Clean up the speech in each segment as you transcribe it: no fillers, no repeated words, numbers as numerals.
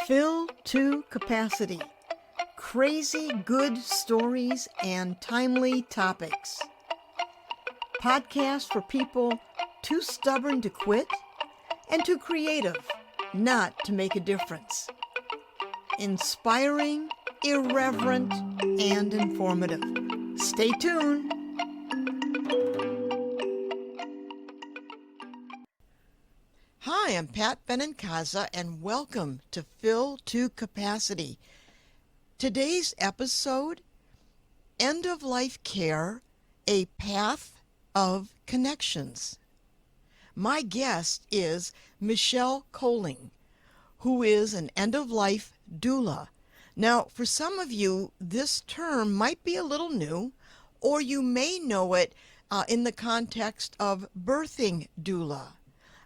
Fill to capacity. Crazy good stories and timely topics. Podcast for people too stubborn to quit and too creative not to make a difference. Inspiring, irreverent, and informative. Stay tuned. Hi, I'm Pat Benincasa, and welcome to Fill to Capacity. Today's episode, End-of-Life Care, a Path of Connections. My guest is Michelle Kolling, who is an end-of-life doula. Now, for some of you, this term might be a little new, or you may know it in the context of birthing doula.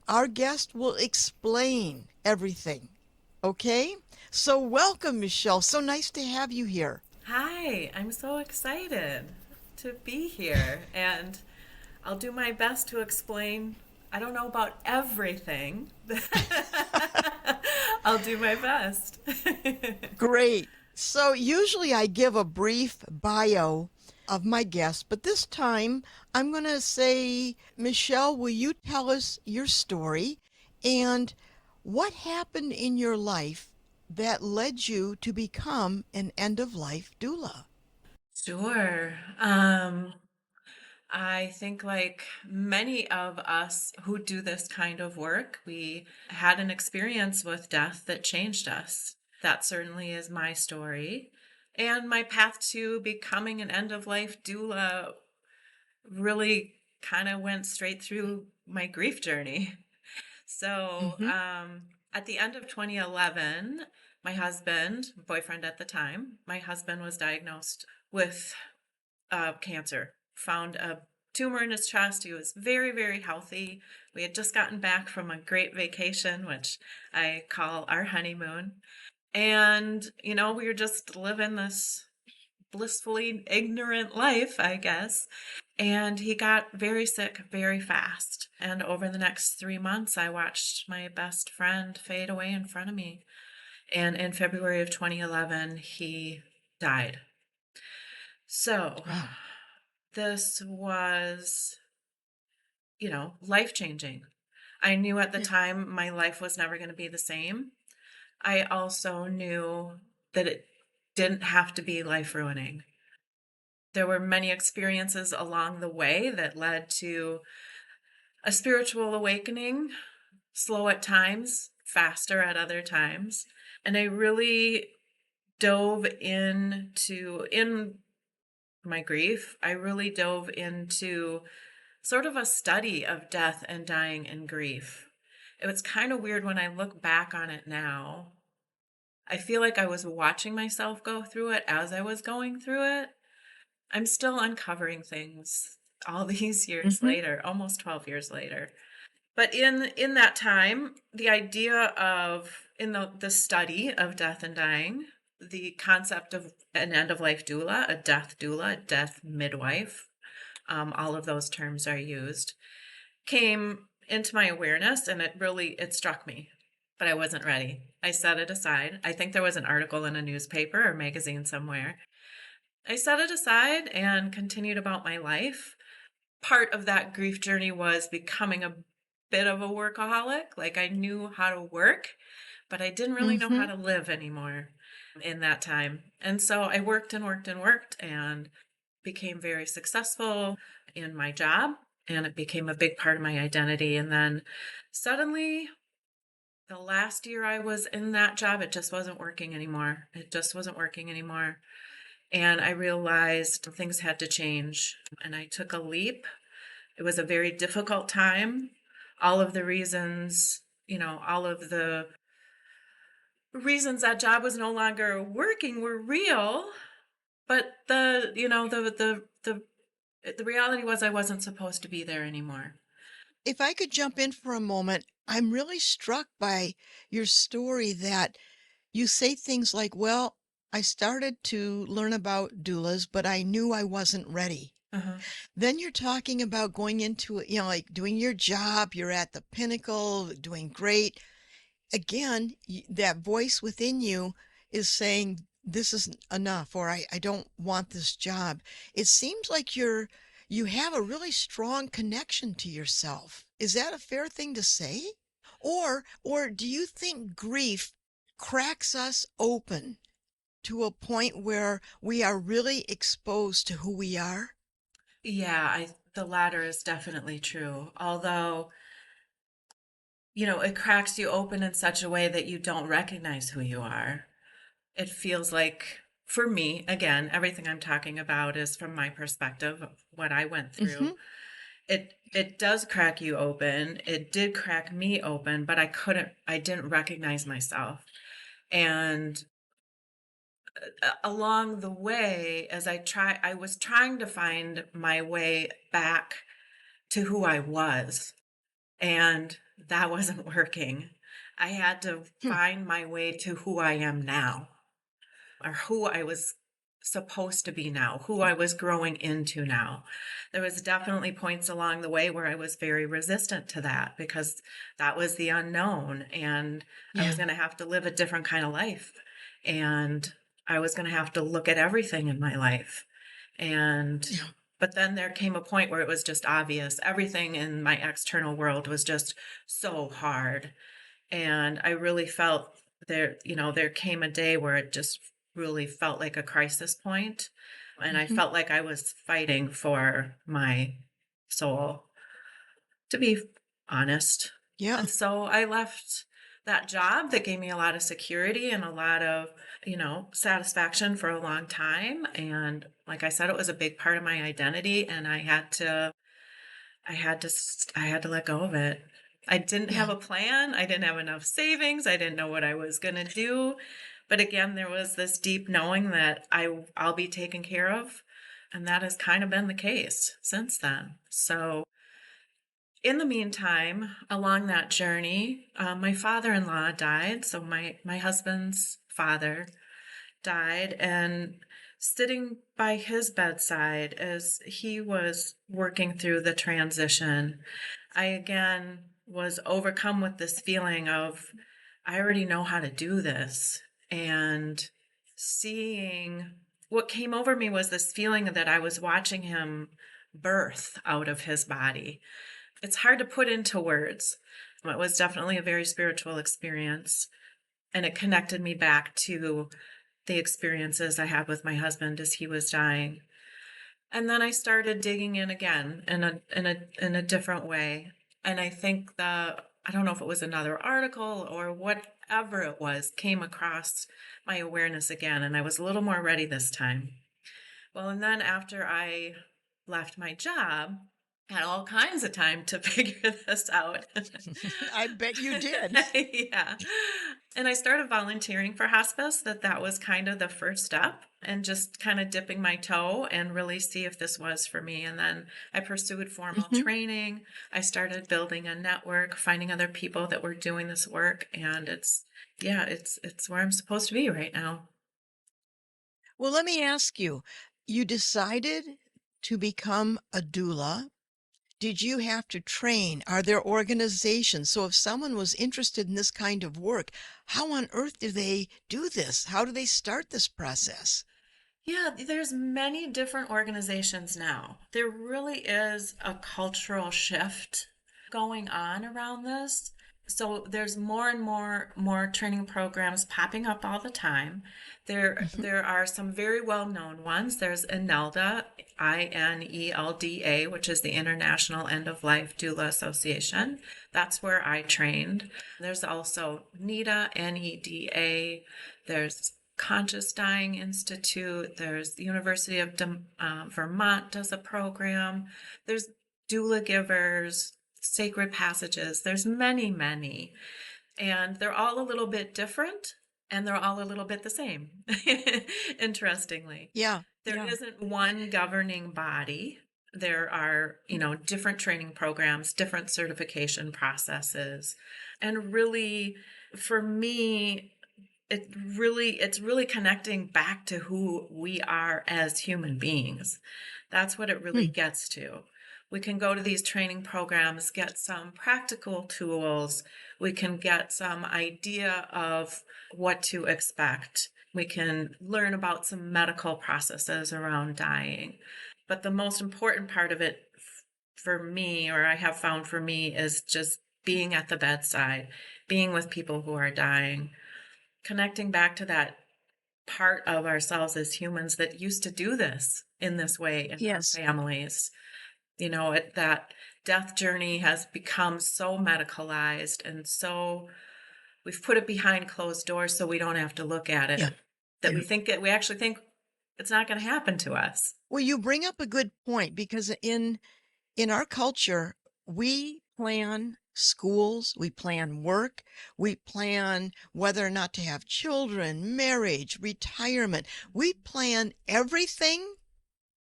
Our guest will explain everything. Okay? So welcome, Michelle. So nice to have you here. Hi, I'm so excited to be here, and I'll do my best to explain. I don't know about everything. I'll do my best. Great. So usually I give a brief bio of my guest, but this time I'm going to say, Michelle, will you tell us your story and what happened in your life that led you to become an end-of-life doula? Sure. I think, like many of us who do this kind of work, we had an experience with death that changed us. That certainly is my story. And my path to becoming an end of life doula really kind of went straight through my grief journey. So, Mm-hmm. at the end of 2011, my husband, boyfriend at the time, my husband was diagnosed with cancer, found a tumor in his chest. He was very, very healthy. We had just gotten back from a great vacation, which I call our honeymoon. And, we were just living this blissfully ignorant life, I guess. And he got very sick very fast. And over the next 3 months, I watched my best friend fade away in front of me. And in February of 2011, he died. So Wow. this was, life changing. I knew at the time my life was never going to be the same. I also knew that it didn't have to be life ruining. There were many experiences along the way that led to a spiritual awakening, slow at times, faster at other times. And I really dove in my grief, I really dove into sort of a study of death and dying and grief. It was kind of weird when I look back on it now. I feel like I was watching myself go through it as I was going through it. I'm still uncovering things all these years Mm-hmm. later, almost 12 years later. But in that time, the idea of in the study of death and dying, the concept of an end-of-life doula, a death midwife, all of those terms are used, came into my awareness, and it struck me, but I wasn't ready. I set it aside. I think there was an article in a newspaper or magazine somewhere. I set it aside and continued about my life. Part of that grief journey was becoming a bit of a workaholic. Like, I knew how to work, but I didn't really know Mm-hmm. how to live anymore in that time. And so I worked and worked and worked and became very successful in my job, and it became a big part of my identity. And then suddenly, the last year I was in that job, it just wasn't working anymore. It just wasn't working anymore. And I realized things had to change. And I took a leap. It was a very difficult time. All of the reasons, all of the reasons that job was no longer working were real. But the reality was I wasn't supposed to be there anymore. If I could jump in for a moment, I'm really struck by your story that you say things like, well, I started to learn about doulas, but I knew I wasn't ready. Uh-huh. Then you're talking about going into it, like doing your job, you're at the pinnacle, doing great. again, that voice within you is saying, this isn't enough, or I don't want this job. It seems like you have a really strong connection to yourself. Is that a fair thing to say? Or do you think grief cracks us open to a point where we are really exposed to who we are? Yeah, the latter is definitely true. Although, it cracks you open in such a way that you don't recognize who you are. It feels like, for me, again, everything I'm talking about is from my perspective of what I went Hmm. through. It does crack you open. It did crack me open, but I didn't recognize myself. And along the way, I was trying to find my way back to who I was, and that wasn't working. I had to Hmm. find my way to who I am now, or who I was supposed to be now, who I was growing into now. There was definitely points along the way where I was very resistant to that because that was the unknown and I was Yeah. going to have to live a different kind of life and I was going to have to look at everything in my life. And Yeah. but then there came a point where it was just obvious. Everything in my external world was just so hard. And I really felt there came a day where it just really felt like a crisis point, and I Hmm. felt like I was fighting for my soul, to be honest. Yeah. And so I left that job that gave me a lot of security and a lot of, satisfaction for a long time. And like I said, it was a big part of my identity, and I had to let go of it. I didn't have Yeah. a plan. I didn't have enough savings. I didn't know what I was going to do. But again, there was this deep knowing that I'll be taken care of. And that has kind of been the case since then. So, in the meantime, along that journey, my father-in-law died. So my husband's father died, and sitting by his bedside as he was working through the transition, I again was overcome with this feeling of, I already know how to do this. And seeing what came over me was this feeling that I was watching him birth out of his body. It's hard to put into words. It was definitely a very spiritual experience, and it connected me back to the experiences I had with my husband as he was dying. And then I started digging in again in a different way. And I think I don't know if it was another article or whatever it was, came across my awareness again, and I was a little more ready this time. Well, and then after I left my job, I had all kinds of time to figure this out. I bet you did. Yeah. And I started volunteering for hospice, that was kind of the first step, and just kind of dipping my toe and really see if this was for me. And then I pursued formal Hmm. training. I started building a network, finding other people that were doing this work, and it's where I'm supposed to be right now. Well, let me ask you, you decided to become a doula. Did you have to train? Are there organizations? So if someone was interested in this kind of work, how on earth do they do this? How do they start this process? Yeah, there's many different organizations now. There really is a cultural shift going on around this. So there's more and more training programs popping up all the time. Hmm. There are some very well-known ones. There's INELDA, INELDA, which is the International End of Life Doula Association. That's where I trained. There's also NEDA, NEDA. There's Conscious Dying Institute. There's the University of Vermont does a program. There's doula givers, sacred passages. There's many, many. And they're all a little bit different and they're all a little bit the same, interestingly. Yeah, There yeah. isn't one governing body. There are, different training programs, different certification processes. And really, for me, it's really connecting back to who we are as human beings. That's what it really Hmm. gets to. We can go to these training programs, get some practical tools. We can get some idea of what to expect. We can learn about some medical processes around dying. But the most important part of it for me, or I have found for me, is just being at the bedside, being with people who are dying, connecting back to that part of ourselves as humans that used to do this in this way in our Yes. families. That death journey has become so medicalized, and so we've put it behind closed doors so we don't have to look at Yeah. it, that we actually think it's not going to happen to us. Well, you bring up a good point because in our culture, we plan schools, we plan work, we plan whether or not to have children, marriage, retirement. We plan everything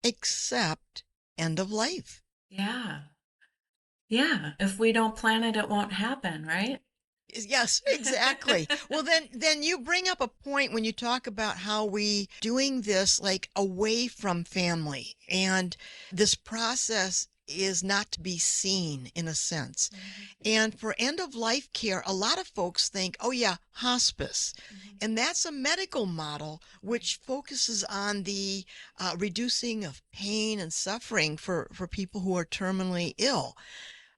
except end of life. Yeah. Yeah. If we don't plan it, it won't happen, right? Yes, exactly. Well, then you bring up a point when you talk about how we doing this like away from family, and this process is not to be seen in a sense. Mhm. And for end of life care, a lot of folks think, oh yeah, hospice. Mhm. And that's a medical model Right. which focuses on the reducing of pain and suffering for people who are terminally ill.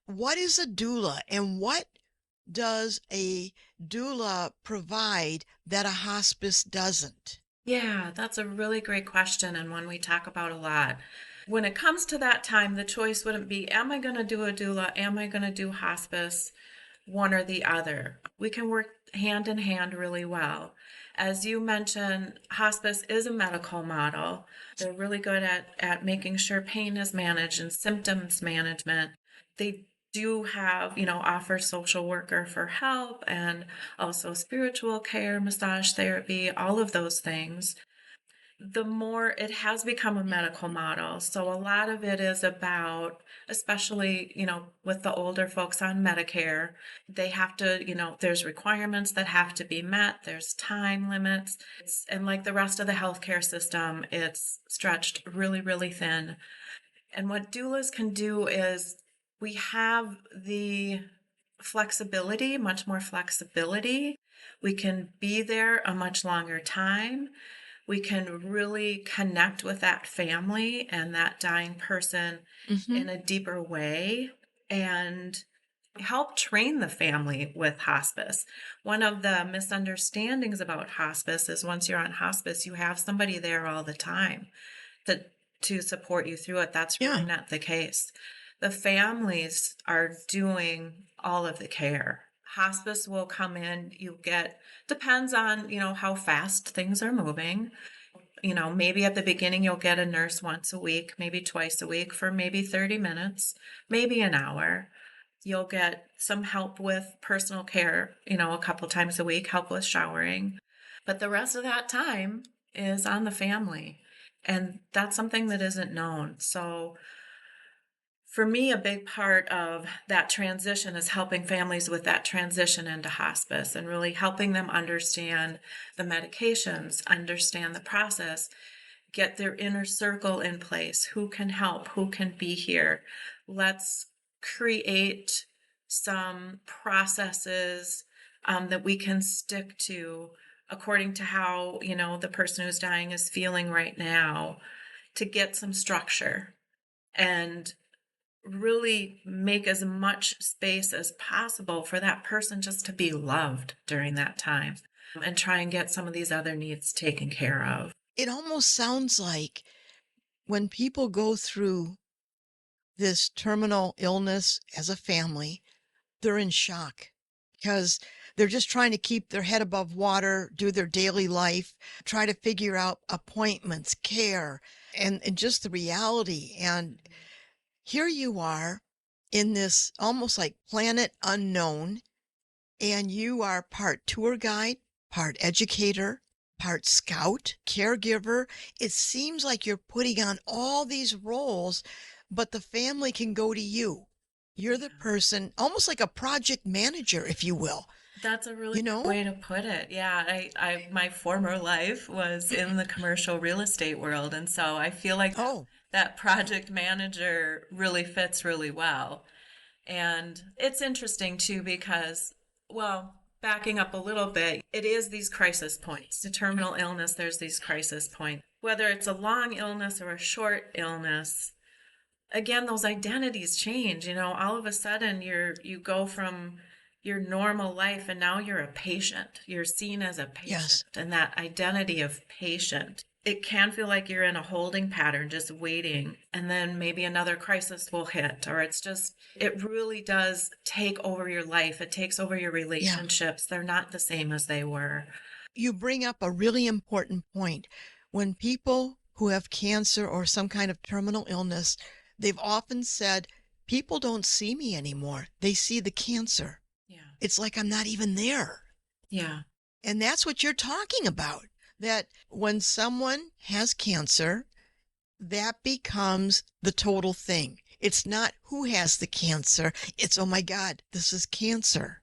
What is a doula, and what does a doula provide that a hospice doesn't? Yeah, that's a really great question and one we talk about a lot. When it comes to that time, the choice wouldn't be, am I going to do a doula? Am I going to do hospice? One or the other. We can work hand in hand really well. As you mentioned, hospice is a medical model. They're really good at making sure pain is managed and symptoms management. They do have, offer social worker for help and also spiritual care, massage therapy, all of those things. The more it has become a medical model. So a lot of it is about, especially, with the older folks on Medicare, they have to, there's requirements that have to be met, there's time limits. And like the rest of the healthcare system, it's stretched really, really thin. And what doulas can do is we have the flexibility, much more flexibility. We can be there a much longer time. We can really connect with that family and that dying person Mm-hmm. in a deeper way and help train the family with hospice. One of the misunderstandings about hospice is once you're on hospice, you have somebody there all the time to, to support you through it. That's really Yeah. not the case. The families are doing all of the care. Hospice will come in, depends on, how fast things are moving. Maybe at the beginning you'll get a nurse once a week, maybe twice a week for maybe 30 minutes, maybe an hour. You'll get some help with personal care, a couple times a week, help with showering. But the rest of that time is on the family. And that's something that isn't known. So for me, a big part of that transition is helping families with that transition into hospice and really helping them understand the medications, understand the process, get their inner circle in place. Who can help? Who can be here? Let's create some processes that we can stick to according to how, the person who's dying is feeling right now to get some structure and really make as much space as possible for that person just to be loved during that time and try and get some of these other needs taken care of. It almost sounds like when people go through this terminal illness as a family, they're in shock because they're just trying to keep their head above water, do their daily life, try to figure out appointments, care, and just the reality. And here you are in this almost like planet unknown, and you are part tour guide, part educator, part scout, caregiver. It seems like you're putting on all these roles, but the family can go to you. You're the Yeah. person, almost like a project manager, if you will, That's a really you good know? way to put it. Yeah, my former life was in the commercial real estate world, and so I feel like Oh. that project manager really fits really well. And it's interesting too because, well, backing up a little bit, it is these crisis points. The terminal illness, there's these crisis points. Whether it's a long illness or a short illness, again, those identities change. All of a sudden you go from your normal life and now you're a patient. You're seen as a patient, Yes. and that identity of patient, it can feel like you're in a holding pattern just waiting, and then maybe another crisis will hit, or it really does take over your life. It takes over your Yeah. relationships. They're not the same as they were. You bring up a really important point. When people who have cancer or some kind of terminal illness, they've often said, people don't see me anymore. They see the cancer. Yeah. It's like I'm not even there. Yeah. And that's what you're talking about. That when someone has cancer, that becomes the total thing. It's not who has the cancer. It's, oh my God, this is cancer.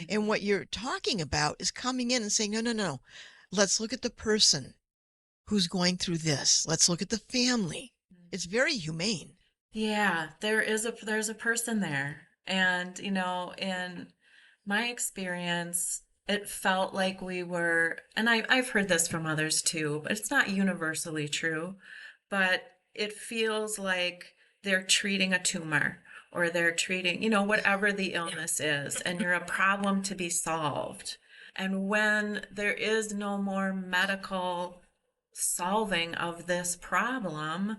And what you're talking about is coming in and saying, no, no, no. Let's look at the person who's going through this. Let's look at the family. It's very humane. Yeah, there's a person there. And in my experience, it felt like we were, and I've heard this from others too, but it's not universally true, but it feels like they're treating a tumor, or they're treating, whatever the illness is, and you're a problem to be solved. And when there is no more medical solving of this problem,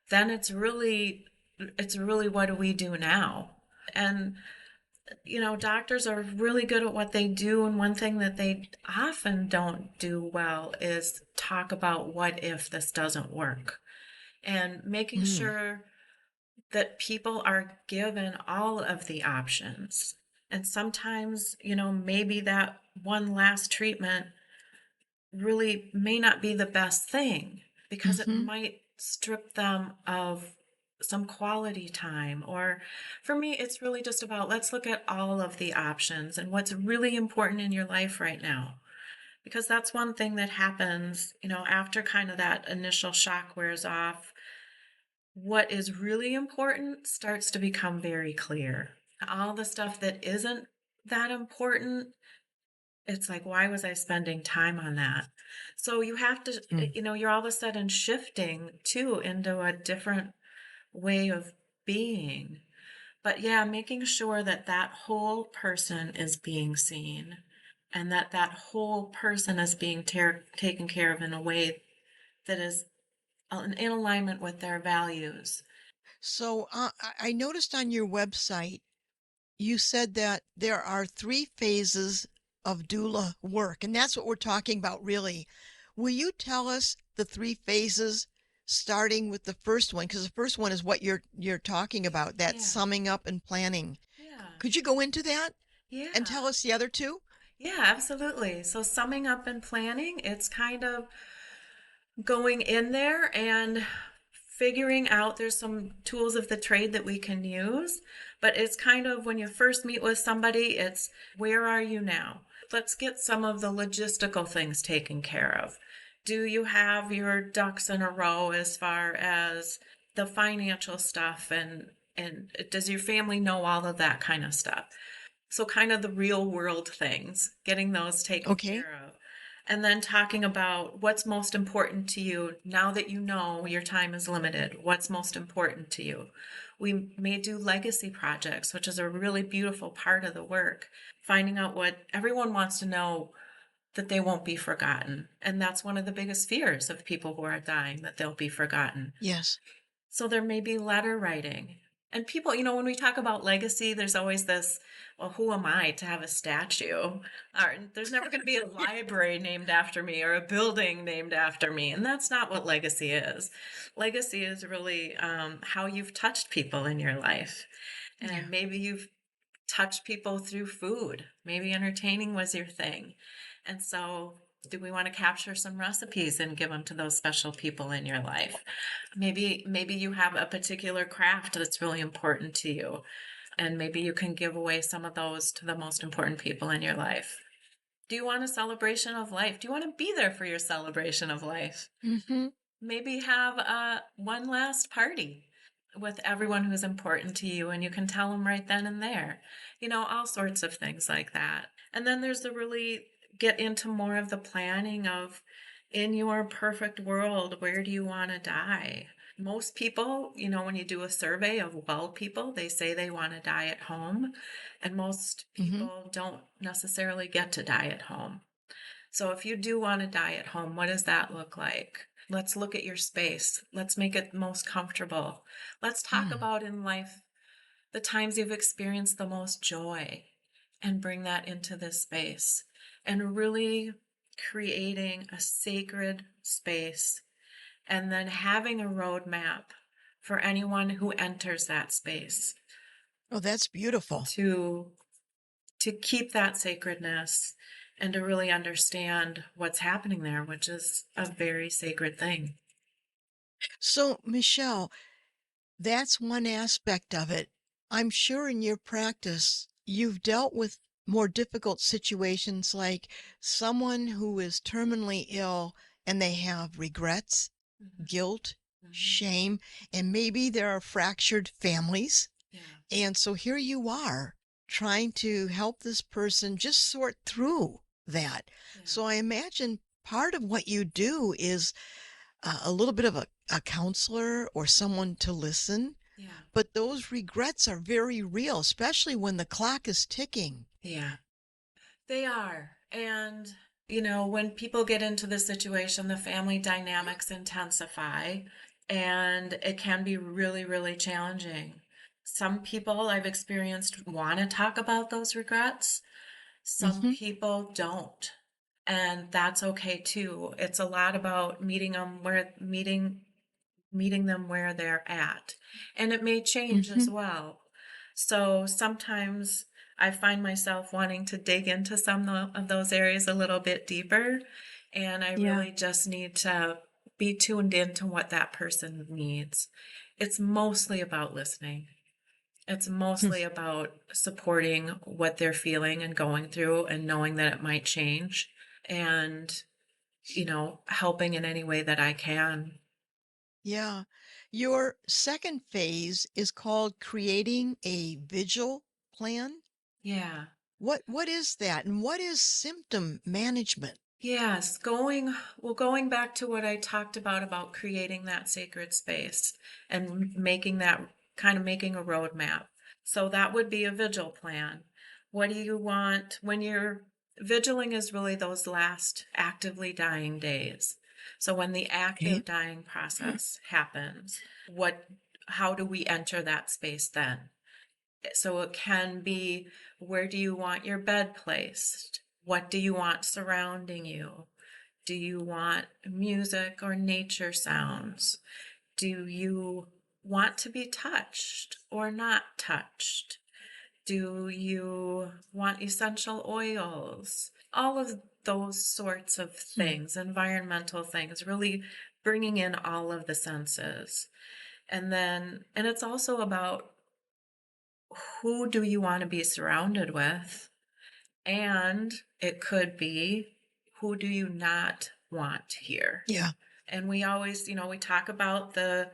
then it's really what do we do now? And doctors are really good at what they do, and one thing that they often don't do well is talk about what if this doesn't work, and making Mm, sure that people are given all of the options. And sometimes, maybe that one last treatment really may not be the best thing, because it mm-hmm, might strip them of some quality time. Or for me, it's really just about, let's look at all of the options and what's really important in your life right now. Because that's one thing that happens, after kind of that initial shock wears off. What is really important starts to become very clear. All the stuff that isn't that important, it's like, why was I spending time on that? So you have to, mm, you're all of a sudden shifting too into a different way of being. But yeah, making sure that that whole person is being seen, and that that whole person is being taken care of in a way that is in alignment with their values. So I noticed on your website, you said that there are 3 phases of doula work, and that's what we're talking about, really. Will you tell us the 3 phases, starting with the first one? Because the first one is what you're talking about, that Yeah. summing up and planning. Yeah. Could you go into that and Yeah. tell us the other two? Yeah, absolutely. So summing up and planning, it's kind of going in there and figuring out, there's some tools of the trade that we can use, but it's kind of, when you first meet with somebody, it's, where are you now? Let's get some of the logistical things taken care of. Do you have your ducks in a row as far as the financial stuff, and does your family know all of that kind of stuff? So kind of the real world things, getting those taken Okay. care of. And then talking about what's most important to you now that you know your time is limited. What's most important to you? We may do legacy projects, which is a really beautiful part of the work. Finding out what everyone wants to know, that they won't be forgotten. And that's one of the biggest fears of people who are dying, that they'll be forgotten. Yes. So there may be letter writing. And people, when we talk about legacy, there's always this, well, who am I to have a statue? Or there's never going to be a library named after me, or a building named after me. And that's not what legacy is. Legacy is really how you've touched people in your life. Yeah. And maybe you've touched people through food. Maybe entertaining was your thing. And so, do we want to capture some recipes and give them to those special people in your life? Maybe you have a particular craft that's really important to you, and maybe you can give away some of those to the most important people in your life. Do you want a celebration of life? Do you want to be there for your celebration of life? Mm-hmm. maybe have one last party with everyone who's important to you, and you can tell them right then and there. All sorts of things like that. And then there's the really get into more of the planning of, in your perfect world, where do you want to die? Most people, when you do a survey of well people, they say they want to die at home, and most Mm-hmm. people don't necessarily get to die at home. So if you do want to die at home, what does that look like? Let's look at your space. Let's make it most comfortable. Let's talk Mm. about in life the times you've experienced the most joy and bring that into this space and really creating a sacred space and then having a roadmap for anyone who enters that space Oh, that's beautiful. to keep that sacredness and to really understand what's happening there, which is a very sacred thing. So, Michelle, that's one aspect of it. I'm sure in your practice, you've dealt with more difficult situations like someone who is terminally ill and they have regrets, Mhm. guilt, Mhm. shame, and maybe there are fractured families. Yeah. And so here you are trying to help this person just sort through that. Yeah. So I imagine part of what you do is a little bit of a counselor or someone to listen, Yeah. but those regrets are very real, especially when the clock is ticking. Yeah. They are. And, when people get into this situation, the family dynamics intensify and it can be really, really challenging. Some people I've experienced want to talk about those regrets. Some Hmm. people don't. And that's okay too. It's a lot about meeting them where they're at. And it may change as Hmm. well. So sometimes I find myself wanting to dig into some of those areas a little bit deeper. And I Yeah. really just need to be tuned into what that person needs. It's mostly about listening. It's mostly about supporting what they're feeling and going through and knowing that it might change and, helping in any way that I can. Yeah. Your second phase is called creating a vigil plan. Yeah. What is that? And what is symptom management? Yes, going back to what I talked about creating that sacred space and making that kind of making a roadmap. So that would be a vigil plan. What do you want when you're vigiling is really those last actively dying days. So when the Okay. active dying process happens, what how do we enter that space then? So it can be, where do you want your bed placed? What do you want surrounding you? Do you want music or nature sounds? Do you want to be touched or not touched? Do you want essential oils? All of those sorts of Hmm. things, environmental things, really bringing in all of the senses. And it's also about, who do you want to be surrounded with? And it could be, who do you not want here? Yeah. And we always, we talk about the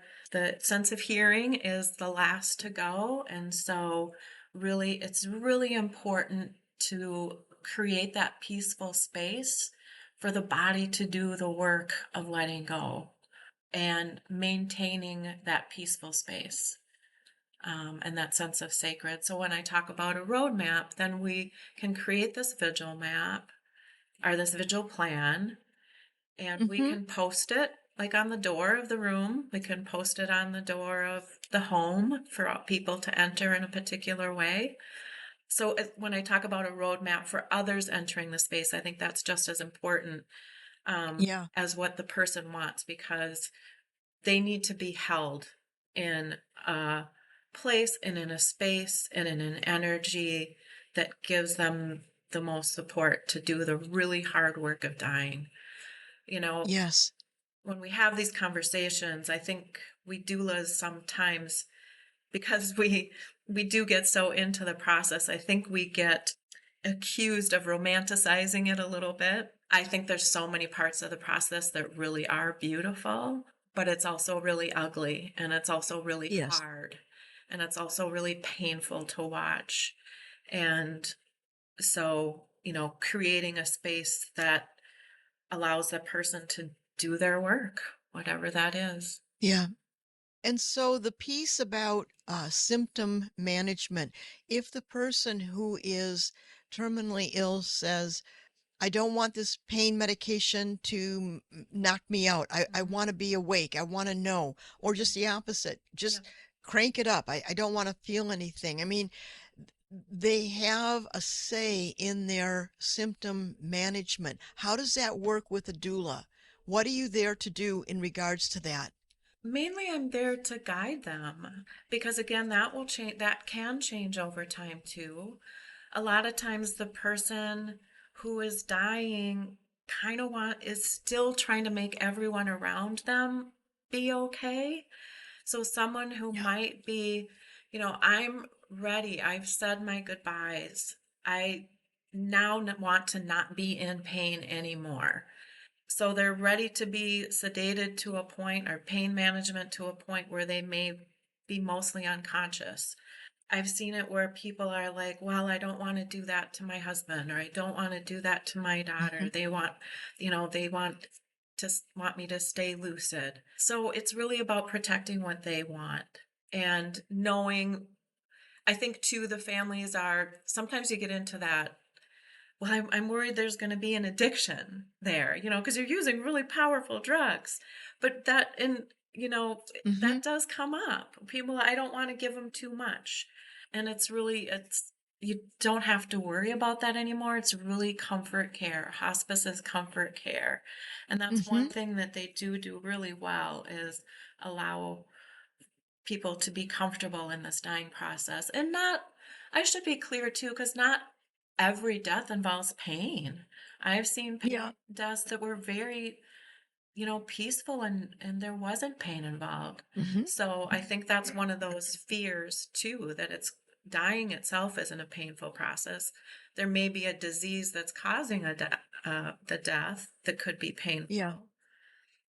sense of hearing is the last to go. And so really it's really important to create that peaceful space for the body to do the work of letting go and maintaining that peaceful space, and that sense of sacred. So when I talk about a roadmap, then we can create this vigil map or this vigil plan, and we Hmm. can post it like on the door of the room. We can post it on the door of the home for people to enter in a particular way. So when I talk about a roadmap for others entering the space, I think that's just as important, Yeah. as what the person wants, because they need to be held in a place and in a space and in an energy that gives them the most support to do the really hard work of dying. You know, Yes. when we have these conversations, I think we doulas sometimes, because we do get so into the process, I think we get accused of romanticizing it a little bit. I think there's so many parts of the process that really are beautiful, but it's also really ugly and it's also really Yes. hard and it's also really painful to watch. And so, creating a space that allows the person to do their work, whatever that is. Yeah. And so the piece about symptom management, if the person who is terminally ill says, I don't want this pain medication to knock me out. I Mhm. want to be awake. I want to know. Or Yeah. just the opposite. Yeah. Just crank it up. I don't want to feel anything. I mean, they have a say in their symptom management. How does that work with a doula? What are you there to do in regards to that? Mainly I'm there to guide them because again that will change, that can change over time too. A lot of times the person who is dying kind of is still trying to make everyone around them be okay. So someone who Yeah. might be, I'm ready. I've said my goodbyes. I now want to not be in pain anymore. So they're ready to be sedated to a point, or pain management to a point where they may be mostly unconscious. I've seen it where people are like, well, I don't want to do that to my husband, or I don't want to do that to my daughter. Hmm. They want me to stay lucid. So it's really about protecting what they want and knowing. I think too, the families are sometimes you get into that. Well, I'm worried there's going to be an addiction there, because you're using really powerful drugs. But Hmm. that does come up. People, I don't want to give them too much. And you don't have to worry about that anymore. It's really comfort care. Hospice is comfort care. And that's one Hmm. thing that they do really well is allow people to be comfortable in this dying process. And not, I should be clear too, because not every death involves pain. I've seen Yeah. deaths that were very, peaceful, and there wasn't pain involved. Hmm. So I think that's one of those fears too, that it's dying itself isn't a painful process. There may be a disease that's causing the death that could be Yeah. painful.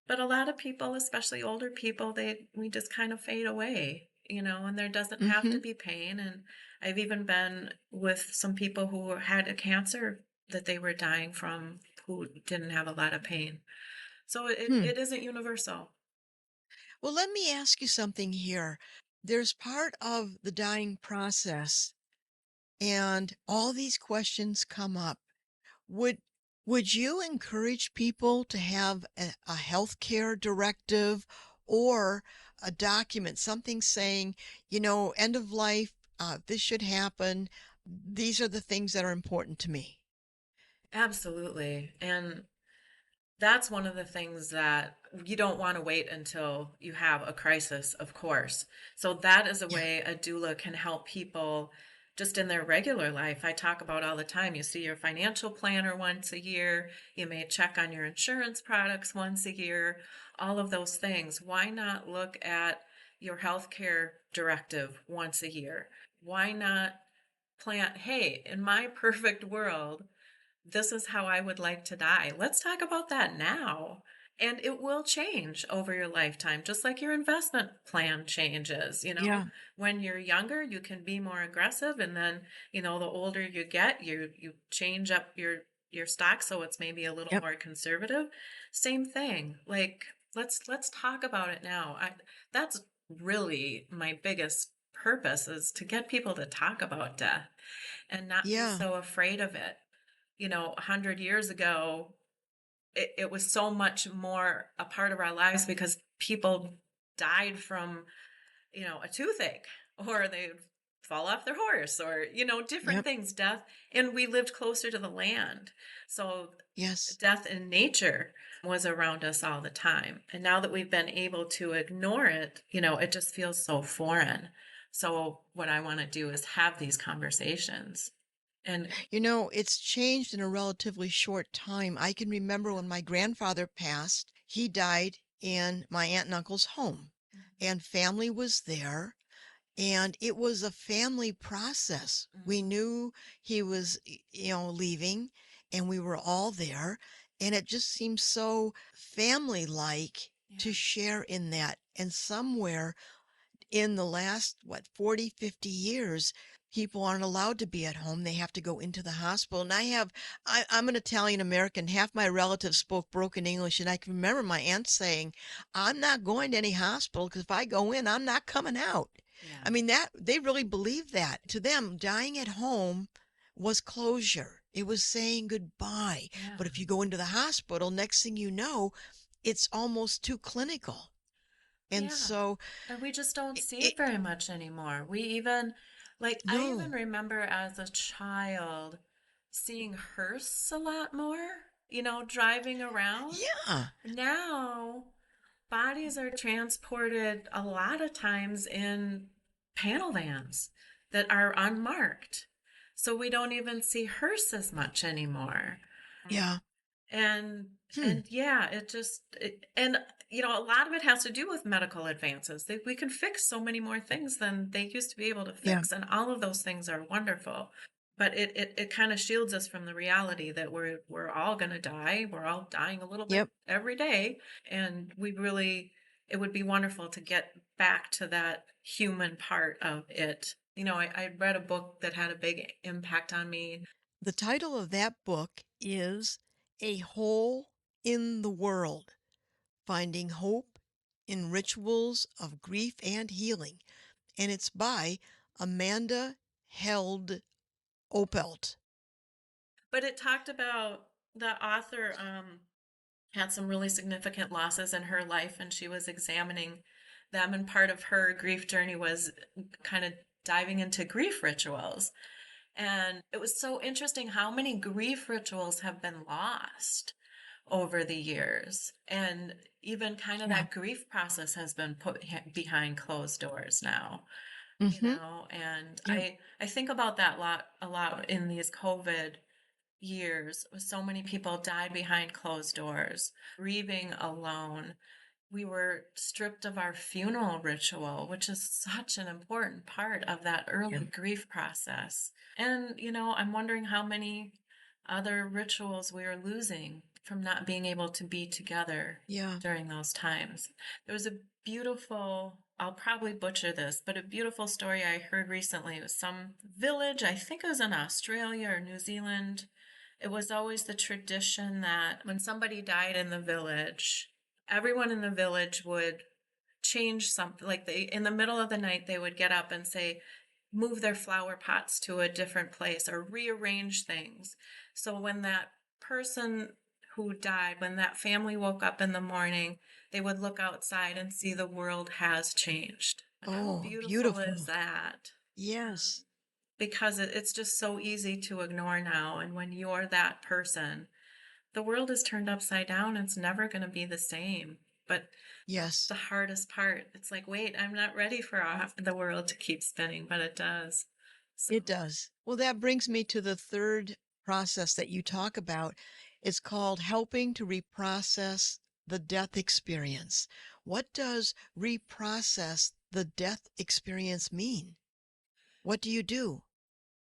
But a lot of people, especially older people, we just kind of fade away, and there doesn't have to Hmm. be pain. And I've even been with some people who had a cancer that they were dying from who didn't have a lot of pain. So it, Hmm. it isn't universal. Well, let me ask you something here. There's part of the dying process, and all these questions come up. Would would you encourage people to have a healthcare directive or a document, something saying, end of life, this should happen. These are the things that are important to me. Absolutely. And that's one of the things that you don't want to wait until you have a crisis, of course. So that is a Yeah. way a doula can help people just in their regular life. I talk about all the time. You see your financial planner once a year. You may check on your insurance products once a year, all of those things. Why not look at your healthcare directive once a year? Why not plan, hey, in my perfect world, this is how I would like to die. Let's talk about that now. And it will change over your lifetime, just like your investment plan changes. Yeah. When you're younger, you can be more aggressive, and then, the older you get, you change up your stock so it's maybe a little Yep. more conservative. Same thing. Like let's talk about it now. That's really my biggest purpose, is to get people to talk about death and not be Yeah. so afraid of it. 100 years ago, it was so much more a part of our lives because people died from, a toothache, or they'd fall off their horse, or, different Yep. things, death. And we lived closer to the land. So Yes. death in nature was around us all the time. And now that we've been able to ignore it, it just feels so foreign. So what I want to do is have these conversations. And It's changed in a relatively short time. I can remember when my grandfather passed, he died in my aunt and uncle's home, and family was there. And it was a family process. We Mhm. knew he was, leaving, and we were all there. And it just seemed so family like. to Yeah. share in that. And somewhere in the last, 40, 50 years, people aren't allowed to be at home. They have to go into the hospital. And I'm an Italian American. Half my relatives spoke broken English. And I can remember my aunt saying, I'm not going to any hospital because if I go in, I'm not coming out. Yeah. I mean, that they really believed that. To them, dying at home was closure. It was saying goodbye. Yeah. But if you go into the hospital, next thing you know, it's almost too clinical. And Yeah. so, And we just don't see it it very much anymore. We even, like, I even no. remember as a child seeing hearse a lot more, driving around. Yeah. Now, bodies are transported a lot of times in panel vans that are unmarked. So we don't even see hearse as much anymore. Yeah. and Hmm. and yeah, and a lot of it has to do with medical advances. We can fix so many more things than they used to be able to Yeah. fix, and all of those things are wonderful. But it kind of shields us from the reality that we're all going to die. We're all dying a little bit Yep. every day, and it would be wonderful to get back to that human part of it. I read a book that had a big impact on me. The title of that book is A Hole in the World, Finding Hope in Rituals of Grief and Healing. And it's by Amanda Held Opelt. But it talked about the author had some really significant losses in her life, and she was examining them. And part of her grief journey was kind of diving into grief rituals. And it was so interesting how many grief rituals have been lost over the years. And even kind of Yeah. that grief process has been put behind closed doors now. Mm-hmm. And Yep. I think about that a lot in these COVID years. So many people died behind closed doors, grieving alone. We were stripped of our funeral ritual, which is such an important part of that Yeah. early grief process. And, I'm wondering how many other rituals we are losing from not being able to be together Yeah. during those times. There was a beautiful, I'll probably butcher this, but a beautiful story I heard recently. It was some village, I think it was in Australia or New Zealand. It was always the tradition that when somebody died in the village, everyone in the village would change something. Like in the middle of the night, they would get up and say, move their flower pots to a different place or rearrange things. So when that person who died, when that family woke up in the morning, they would look outside and see the world has changed. How Oh, beautiful is beautiful. that? Yes. Because it's just so easy to ignore now. And when you're that person, the world is turned upside down. It's never going to be the same. But that's Yes. the hardest part. It's like, wait, I'm not ready for the world to keep spinning, but it does. So It does. Well, that brings me to the third process that you talk about. It's called helping to reprocess the death experience. What does reprocess the death experience mean? What do you do?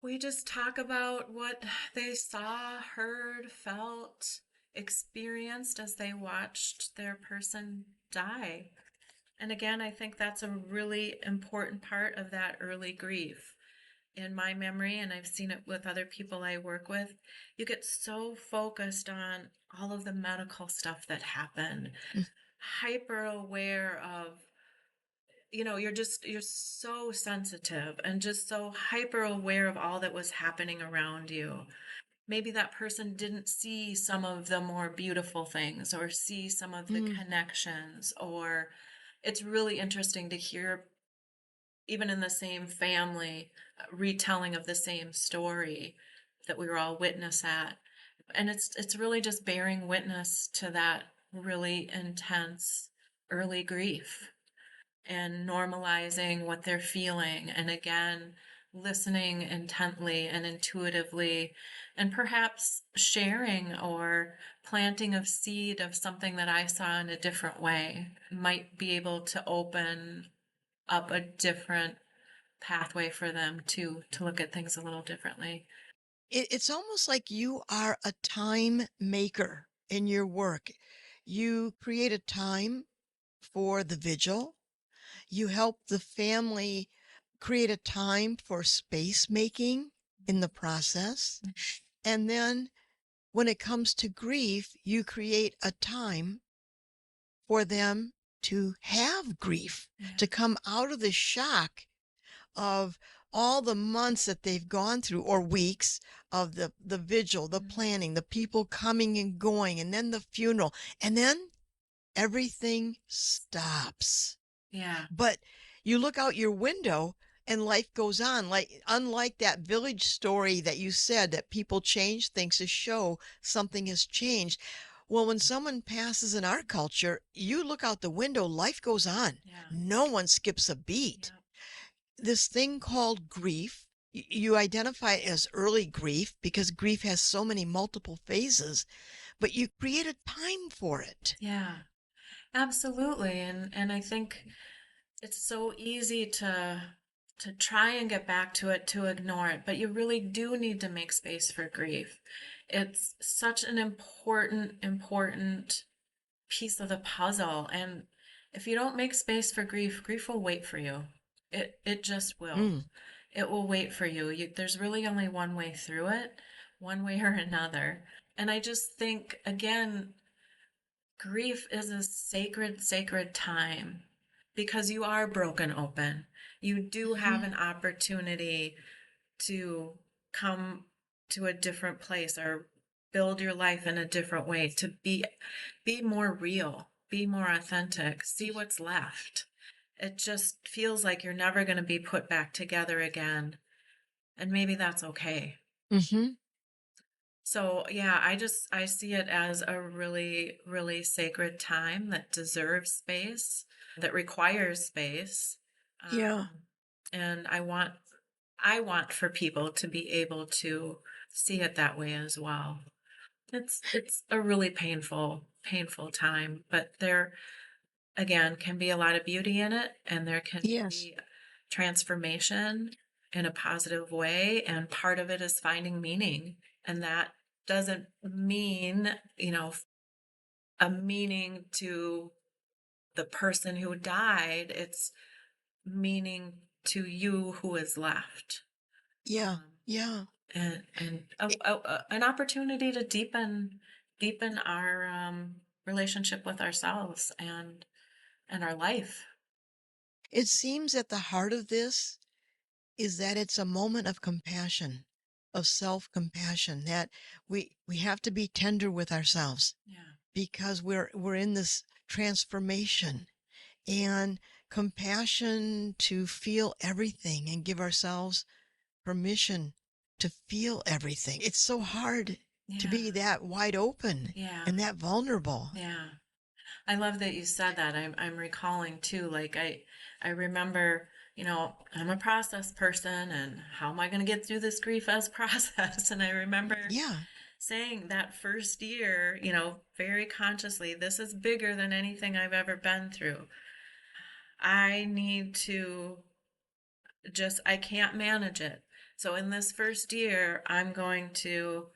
we just talk about what they saw, heard, felt, experienced as they watched their person die. And again, I think that's a really important part of that early grief. In my memory, and I've seen it with other people I work with, you get so focused on all of the medical stuff that happened, Mm. hyper aware of, you're so sensitive and just so hyper aware of all that was happening around you. Maybe that person didn't see some of the more beautiful things or see some of the Mm. connections, or it's really interesting to hear, even in the same family, retelling of the same story that we were all witness at. And it's really just bearing witness to that really intense early grief and normalizing what they're feeling, and again listening intently and intuitively, and perhaps sharing or planting a seed of something that I saw in a different way might be able to open up a different pathway for them to look at things a little differently. It's almost like you are a time maker in your work. You create a time for the vigil. You help the family create a time for space making in the process. And then when it comes to grief, you create a time for them to have grief, Yeah. to come out of the shock of all the months that they've gone through or weeks of the vigil, the Mhm. planning, the people coming and going, and then the funeral, and then everything stops. Yeah. But you look out your window and life goes on. Like, unlike that village story that you said that people change things to show something has changed. Well, when someone passes in our culture, you look out the window, life goes on. Yeah. No one skips a beat. Yeah. This thing called grief, you identify it as early grief because grief has so many multiple phases, but you create a time for it. Yeah. Absolutely. And I think it's so easy to try and get back to it, to ignore it, but you really do need to make space for grief. It's such an important piece of the puzzle. And if you don't make space for grief, grief will wait for you. It just will. Mm, It will wait for you. There's really only one way through it, one way or another. And I just think, again, grief is a sacred time because you are broken open. You do have mhm. an opportunity to come to a different place or build your life in a different way, to be more real, be more authentic, see what's left. It just feels like you're never going to be put back together again, and maybe that's okay. Mhm. So yeah, I see it as a really sacred time that deserves space, that requires space. Yeah. And I want for people to be able to see it that way as well. It's a really painful time, but there again can be a lot of beauty in it, and there can Yes. be transformation in a positive way, and part of it is finding meaning. And that doesn't mean, a meaning to the person who died. It's meaning to you who is left. Yeah. Um, Yeah. and an opportunity to deepen our relationship with ourselves and our life. It seems at the heart of this is that it's a moment of compassion, of self-compassion, that we have to be tender with ourselves Yeah. because we're in this transformation, and compassion to feel everything and give ourselves permission to feel everything. It's so hard to Yeah. be that wide open Yeah. and that vulnerable. Yeah. I love that you said that. I'm recalling too, like I remember, I'm a process person, and how am I going to get through this grief as process? And I remember Yeah. saying that first year, very consciously, this is bigger than anything I've ever been through. I need to I can't manage it. So in this first year, I'm going to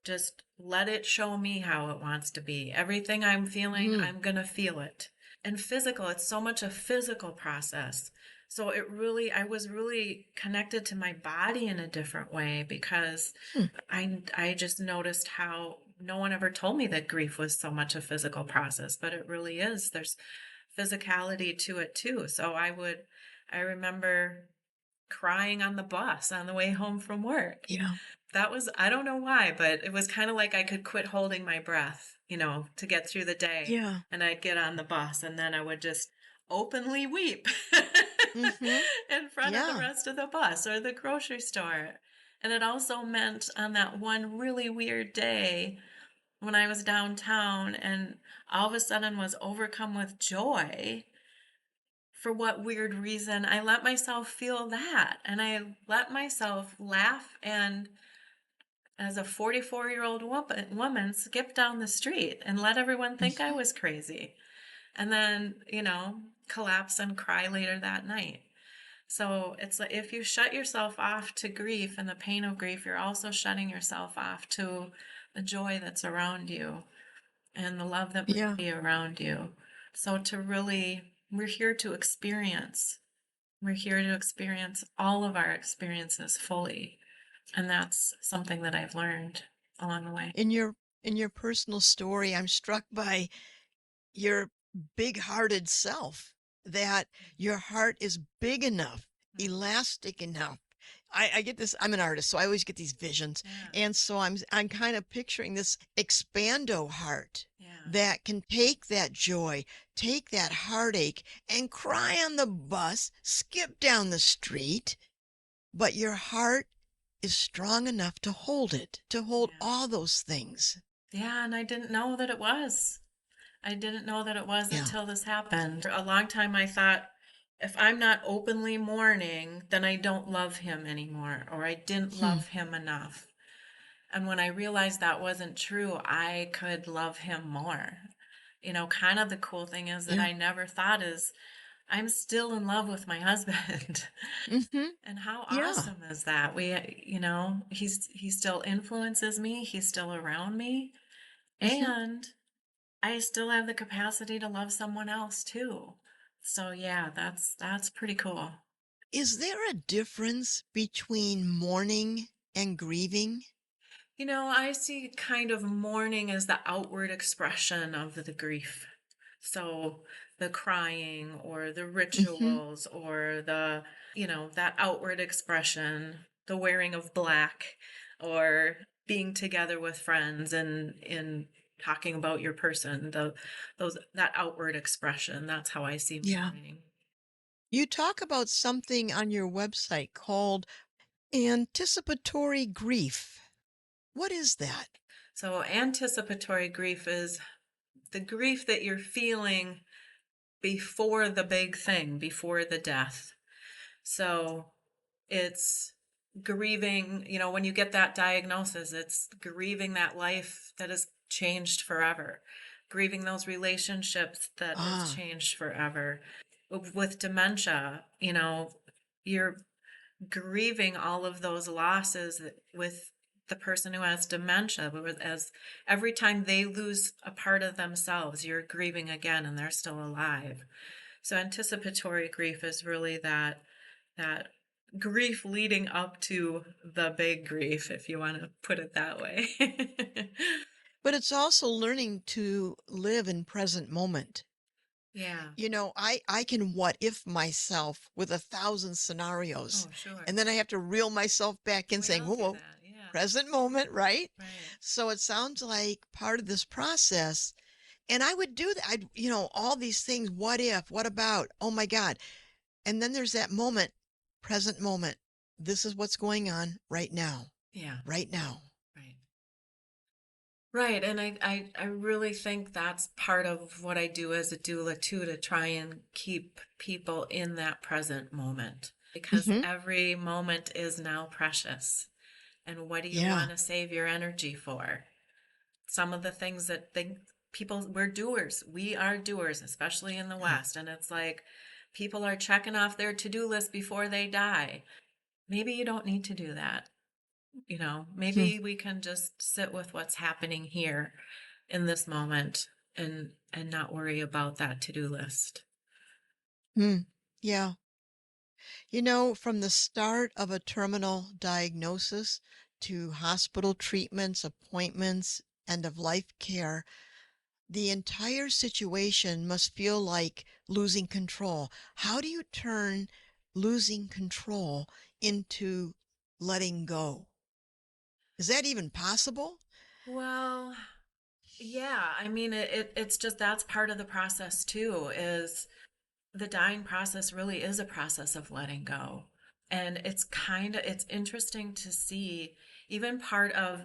just let it show me how it wants to be. Everything I'm feeling, Mhm. I'm going to feel it. And physical, it's so much a physical process. So I was really connected to my body in a different way because Hmm. I just noticed how no one ever told me that grief was so much a physical process, but it really is. There's physicality to it too. I remember crying on the bus on the way home from work. Yeah. That was, I don't know why, but it was kind of like I could quit holding my breath, to get through the day. Yeah. And I'd get on the bus and then I would just openly weep Mhm. in front of the Yeah. rest of the bus or the grocery store. And it also meant on that one really weird day when I was downtown and all of a sudden was overcome with joy, for what weird reason, I let myself feel that. And I let myself laugh and, as a 44-year-old woman, skip down the street and let everyone think I Mhm. was crazy. And then, collapse and cry later that night. So it's like if you shut yourself off to grief and the pain of grief, you're also shutting yourself off to the joy that's around you and the love that might Yeah. be around you. So to really, we're here to experience. We're here to experience all of our experiences fully. And that's something that I've learned along the way. In your personal story, I'm struck by your big-hearted self, that your heart is big enough, Mhm. elastic enough. I get this. I'm an artist, so I always get these visions, Yeah, and so I'm kind of picturing this expando heart yeah, that can take that joy, take that heartache, and cry on the bus, skip down the street, but your heart is strong enough to hold it, to hold yeah. all those things. Yeah, and I didn't know that it was. I didn't know that it was Yeah. until this happened. For a long time, I thought if I'm not openly mourning, then I don't love him anymore, or I didn't Hmm. love him enough. And when I realized that wasn't true, I could love him more. Kind of the cool thing is that Yeah. I never thought is I'm still in love with my husband. Mhm. And how Yeah. awesome is that? He still influences me, he's still around me, Mhm. and I still have the capacity to love someone else too. So yeah, that's pretty cool. Is there a difference between mourning and grieving? I see kind of mourning as the outward expression of the grief. So the crying or the Mhm. rituals or that outward expression, the wearing of black or being together with friends and in talking about your person, that outward expression, that's how I see Yeah. mourning. You talk about something on your website called anticipatory grief. What is that? So anticipatory grief is the grief that you're feeling before the big thing, before the death. So it's grieving, when you get that diagnosis, it's grieving that life that has changed forever, grieving those relationships that has Ah. changed forever. With dementia, you're grieving all of those losses with the person who has dementia, but as every time they lose a part of themselves, you're grieving again and they're still alive. So anticipatory grief is really that grief leading up to the big grief, if you want to put it that way. But it's also learning to live in present moment. Yeah. I can what if myself with 1,000 scenarios, Oh, sure. and then I have to reel myself back in We saying, all whoa, do whoa, that. Yeah. present moment, right? Right. So it sounds like part of this process, and I would do that. All these things, what if, what about, oh my God. And then there's that moment, present moment. This is what's going on right now, Yeah. right now. Right. Right. And I really think that's part of what I do as a doula too, to try and keep people in that present moment because Hmm. every moment is now precious. And what do you Yeah. want to save your energy for? Some of the things that we're doers. We are doers, especially in the Yeah. West. And it's like people are checking off their to-do list before they die. Maybe you don't need to do that. Hmm. Maybe we can just sit with what's happening here in this moment and not worry about that to-do list. Hmm. Yeah. From the start of a terminal diagnosis to hospital treatments, appointments, end of life care, the entire situation must feel like losing control. How do you turn losing control into letting go? Is that even possible? Well, yeah, I mean it's just that's part of the process too, is the dying process really is a process of letting go. And it's interesting to see even part of,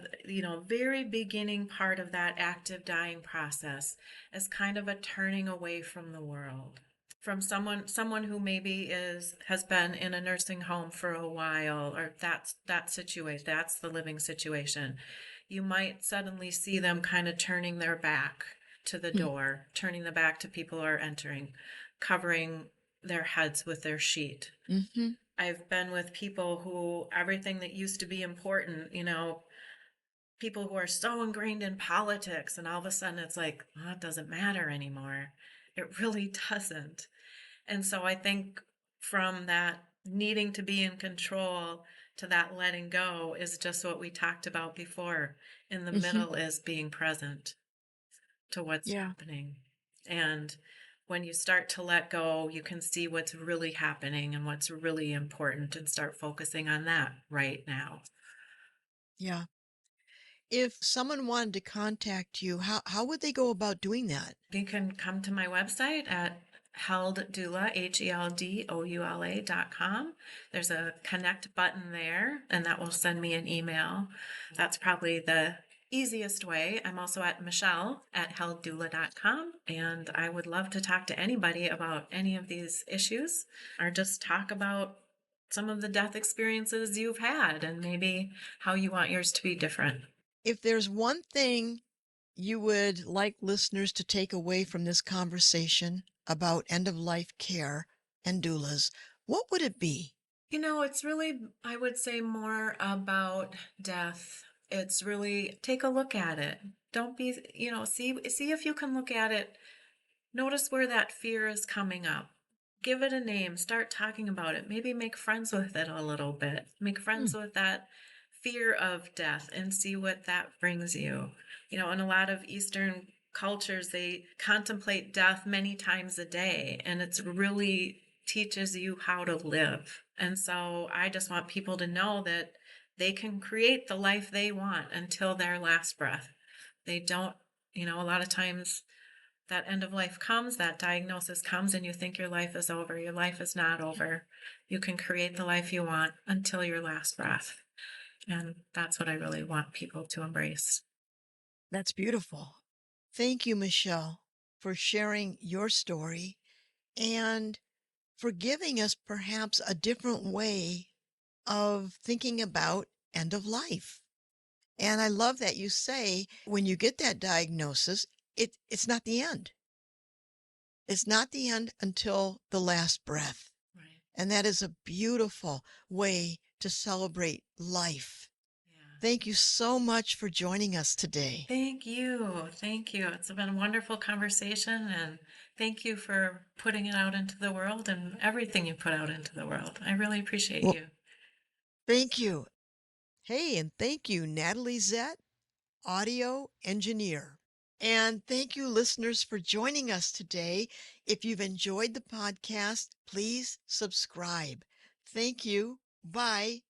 very beginning part of that active dying process as kind of a turning away from the world. From someone who maybe has been in a nursing home for a while, or that situation, that's the living situation. You might suddenly see them kind of turning their back to the Hmm. door, turning the back to people who are entering, covering their heads with their sheet. Mm-hmm. I've been with people who everything that used to be important, people who are so ingrained in politics, and all of a sudden it's like, oh, it doesn't matter anymore. It really doesn't. And so I think from that needing to be in control to that letting go is just what we talked about before. In the Hmm. middle is being present to what's Yeah. happening. And when you start to let go, you can see what's really happening and what's really important and start focusing on that right now. Yeah. If someone wanted to contact you, how would they go about doing that? You can come to my website at helddoula, HELDOULA.com. There's a connect button there, and that will send me an email. That's probably the easiest way. I'm also at Michelle at helddoula.com, and I would love to talk to anybody about any of these issues or just talk about some of the death experiences you've had and maybe how you want yours to be different. If there's one thing you would like listeners to take away from this conversation about end of life care and doulas, what would it be? It's really, I would say, more about death. It's really take a look at it. Don't be, see if you can look at it. Notice where that fear is coming up. Give it a name. Start talking about it. Maybe make friends with it a little bit. Make Hmm. friends with that fear of death and see what that brings you. In a lot of Eastern cultures, they contemplate death many times a day, and it's really teaches you how to live. And so I just want people to know that they can create the life they want until their last breath. They don't, a lot of times that end of life comes, that diagnosis comes, and you think your life is over. Your life is not over. You can create the life you want until your last breath. And that's what I really want people to embrace. That's beautiful. Thank you, Michelle, for sharing your story and for giving us perhaps a different way of thinking about end of life. And I love that you say when you get that diagnosis, it's not the end. It's not the end until the last breath. Right. And that is a beautiful way to celebrate life. Yeah. Thank you so much for joining us today. Thank you. Thank you. It's been a wonderful conversation, and thank you for putting it out into the world and everything you put out into the world. I really appreciate Well, you. thank you. Hey, and thank you, Natalie Zett, audio engineer. And thank you, listeners, for joining us today. If you've enjoyed the podcast, please subscribe. Thank you. Bye.